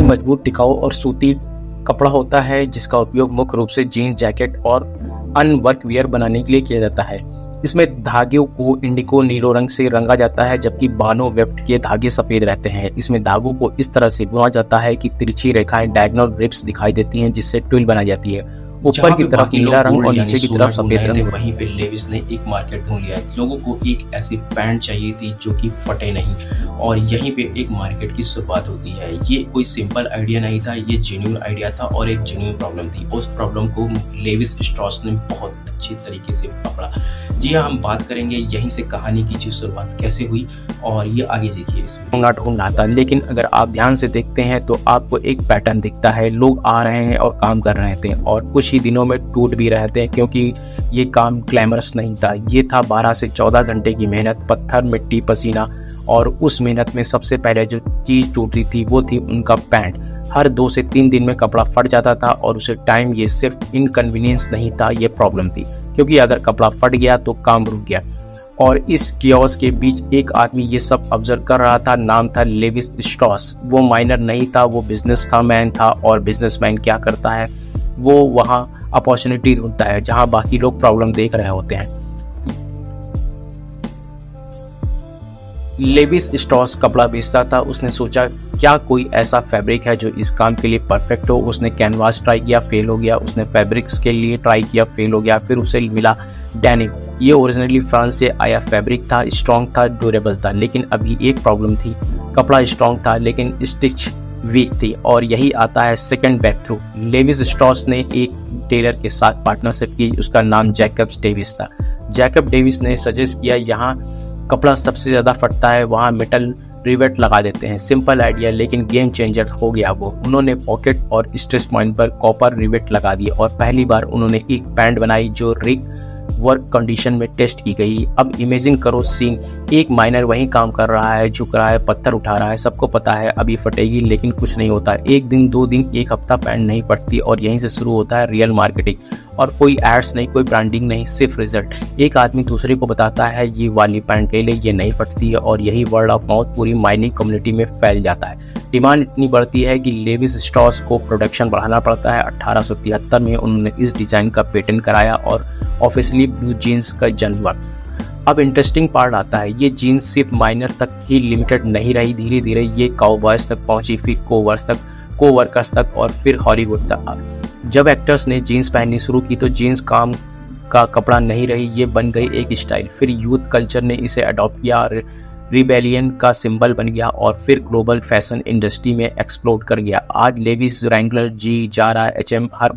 मजबूत, टिकाऊ और सूती कपड़ा होता है जिसका उपयोग मुख्य रूप से जीन्स, जैकेट और अन्य वर्क वियर बनाने के लिए किया जाता है। इसमें धागे को इंडिगो नीलो रंग से रंगा जाता है जबकि बानो वेफ्ट के धागे सफेद रहते हैं। इसमें धागों को इस तरह से बुना जाता है कि तिरछी रेखाएं डायगोनल रिब्स दिखाई देती हैं जिससे ट्विल बनाई जाती है। ऊपर की तरफ नीला रंग और नीचे की तरफ सफेद रंग। वहीं पे लेविस ने एक मार्केट ढूंढ लिया। लोगों को एक ऐसी पैंट चाहिए थी जो कि फटे नहीं और यहीं पे एक मार्केट की शुरुआत होती है। ये कोई सिंपल आइडिया नहीं था, ये जेन्युइन आइडिया था और एक जेन्युइन प्रॉब्लम थी। उस प्रॉब्लम को लेविस स्ट्रॉस ने बहुत अच्छे तरीके से पकड़ा। जी हाँ, हम बात करेंगे यहीं से कहानी की शुरुआत कैसे हुई और ये आगे देखिए। इसमें ढूंढना था, लेकिन अगर आप ध्यान से देखते हैं तो आपको एक पैटर्न दिखता है। लोग आ रहे हैं और काम कर रहे थे और कुछ ही दिनों में टूट भी रहे थे क्योंकि ये काम ग्लैमरस नहीं था। ये था 12 से 14 घंटे की मेहनत, पत्थर, मिट्टी, पसीना और उस मेहनत में सबसे पहले जो चीज़ टूटी थी वो थी उनका पैंट। हर 2 से 3 दिन में कपड़ा फट जाता था और उसे टाइम ये सिर्फ इनकन्वीनियंस नहीं था, ये प्रॉब्लम थी क्योंकि अगर कपड़ा फट गया तो काम रुक गया। और इस कियोस के बीच एक आदमी ये सब ऑब्जर्व कर रहा था, नाम था लेविस स्ट्रॉस। वो माइनर नहीं था, वो बिजनेस था, मैन था। और बिजनेसमैन क्या करता है, वो वहाँ अपॉर्चुनिटी ढूंढता है जहाँ बाकी लोग प्रॉब्लम देख रहे होते हैं। लेविस स्ट्रॉस कपड़ा बेचता था। उसने सोचा क्या कोई ऐसा फैब्रिक है जो इस काम के लिए परफेक्ट हो। उसने कैनवास ट्राई किया, फेल हो गया। उसने फैब्रिक्स के लिए ट्राई किया, फेल हो गया। फिर उसे मिला डेनिम। ये ओरिजिनली फ्रांस से आया फैब्रिक था, स्ट्रॉन्ग था, ड्यूरेबल था। लेकिन अभी एक प्रॉब्लम थी, कपड़ा स्ट्रॉन्ग था लेकिन स्टिच वीक थी। और यही आता है second breakthrough. Levi's Strauss ने एक टेलर के साथ पार्टनरशिप की, उसका नाम जैकब डेविस था। जैकब डेविस ने सजेस्ट किया यहाँ कपड़ा सबसे ज़्यादा फटता है, वहाँ मेटल रिवेट लगा देते हैं। सिंपल आइडिया लेकिन गेम चेंजर हो गया वो। उन्होंने पॉकेट और स्ट्रेस पॉइंट पर कॉपर रिवेट लगा दिए और पहली बार उन्होंने एक पैंट बनाई जो रिग वर्क कंडीशन में टेस्ट की गई। अब इमेजिन करो सीन, एक माइनर वहीं काम कर रहा है, झुक रहा है, पत्थर उठा रहा है। सबको पता है अभी फटेगी लेकिन कुछ नहीं होता। 1 दिन 2 दिन 1 हफ्ता पैंट नहीं पड़ती और यहीं से शुरू होता है रियल मार्केटिंग। और कोई एड्स नहीं, कोई ब्रांडिंग नहीं, सिर्फ रिजल्ट। एक आदमी दूसरे को बताता है ये वाली पैंट ले ले, ये नहीं फटती है और यही वर्ड ऑफ माउथ पूरी माइनिंग कम्युनिटी में फैल जाता है। डिमांड इतनी बढ़ती है कि लेविस स्ट्रॉस को प्रोडक्शन बढ़ाना पड़ता है। 1873 में उन्होंने इस डिजाइन का पेटेंट कराया और ऑफिशियली ब्लू जीन्स का जन्म हुआ। अब इंटरेस्टिंग पार्ट आता है, ये जीन्स सिर्फ माइनर तक ही लिमिटेड नहीं रही। धीरे धीरे ये काउबॉयज तक पहुंची, फिर कोवर्कर्स तक और फिर हॉलीवुड तक। जब एक्टर्स ने जीन्स पहननी शुरू की तो जीन्स काम का कपड़ा नहीं रही, ये बन गई एक स्टाइल। फिर यूथ कल्चर ने इसे अडॉप्ट किया, रिबेलियन का सिंबल बन गया और फिर ग्लोबल फैशन इंडस्ट्री में एक्सप्लोड कर गया। आज लेविस, रैंगलर, जी, जारा, H&M हर